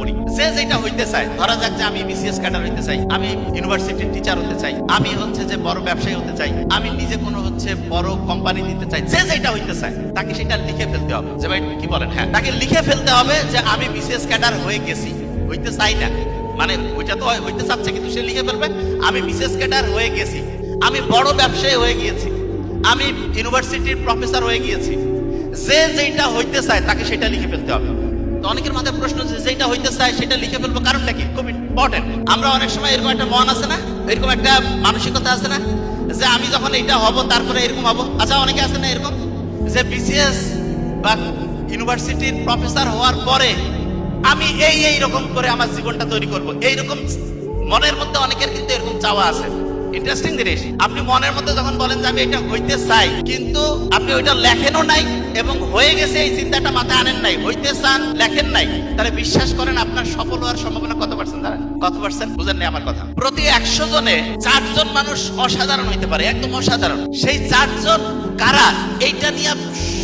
পড়ি। যে যেটা হইতে চায়, ধরা যাক যে আমি বিসিএস ক্যাডার হইতে চাই, আমি ইউনিভার্সিটির টিচার হতে চাই, আমি হচ্ছে যে বড় ব্যবসায়ী হতে চাই, আমি নিজে কোনো হচ্ছে বড় কোম্পানি দিতে চাই, যে যেটা হইতে চায় তাকে সেটা লিখে ফেলতে হবে। যে ভাই কি বলেন, হ্যাঁ তাকে লিখে ফেলতে হবে যে আমি বিসিএস ক্যাডার হয়ে গেছি, হইতে চাই না, মানে ওইটা তো হইতে চাচ্ছে কিন্তু সে লিখে ফেলবে আমি বিসিএস ক্যাডার হয়ে গেছি, আমি বড় ব্যবসায়ী হয়ে গিয়েছি, আমি ইউনিভার্সিটির প্রফেসর হয়ে গিয়েছি। যে যেটা হইতে চায় তাকে সেটা লিখে ফেলতে হবে। তো অনেকের মাথায় প্রশ্ন যে যেটা হইতে চায় সেটা লিখে ফেলবো, কারণটা কি? খুব ইম্পর্টেন্ট। আমরা অনেক সময় এরকম একটা মন আছে না, এরকম একটা মানসিকতা আছে না যে আমি যখন এটা হব তারপরে এরকম হব। আচ্ছা অনেকে আছে না এরকম যে বিসিএস বা ইউনিভার্সিটির প্রফেসর হওয়ার পরে আমি এই রকম করে আমার জীবনটা তৈরি করব, এইরকম মনের মধ্যে অনেকের কিন্তু এরকম চাওয়া আছে। ইন্টারেস্টিং জিনিস, আপনি মনের মধ্যে যখন বলেন যে আমি এটা হইতে চাই, কিন্তু আপনি ওইটা লেখেনও নাই এবং হয়ে গেছে এই চিন্তাটা মাথায় আনেন নাই, হইতে চান লেখেন নাই, তাহলে বিশ্বাস করেন আপনার সফল হওয়ার সম্ভাবনা কত পার্সেন্ট? দাঁড়ান, কত পার্সেন্ট বুঝেন না আমার কথা? প্রতি 100 জনে 4 জন মানুষ অসাধারণ হইতে পারে, একদম অসাধারণ। সেই 4 জন কারা? এইটা নিয়ে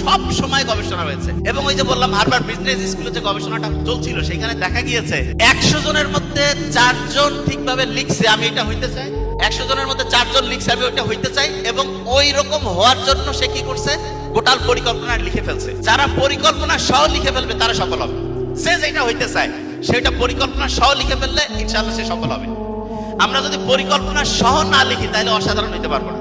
সব সময় গবেষণা হয়েছে। এবং ওই যে বললাম হার্ভার্ড বিজনেস স্কুলে যে গবেষণাটা চলছিল সেখানে দেখা গিয়েছে 100 জনের মধ্যে 4 জন ঠিকভাবে লিখছে আমি এটা হইতে চাই, 100 জনের মধ্যে 4 জন লিখছে আমি ওইটা হইতে চাই, এবং ওই রকম হওয়ার জন্য সে কি করছে? গোটাল পরিকল্পনা লিখে ফেলছে। যারা পরিকল্পনা সহ লিখে ফেলবে তারা সফল হবে। সে যেটা হইতে চায় সেটা পরিকল্পনা সহ লিখে ফেললে ইনশাআল্লাহ সে সফল হবে। আমরা যদি পরিকল্পনা সহ না লিখি তাহলে অসাধারণ হইতে পারবো না।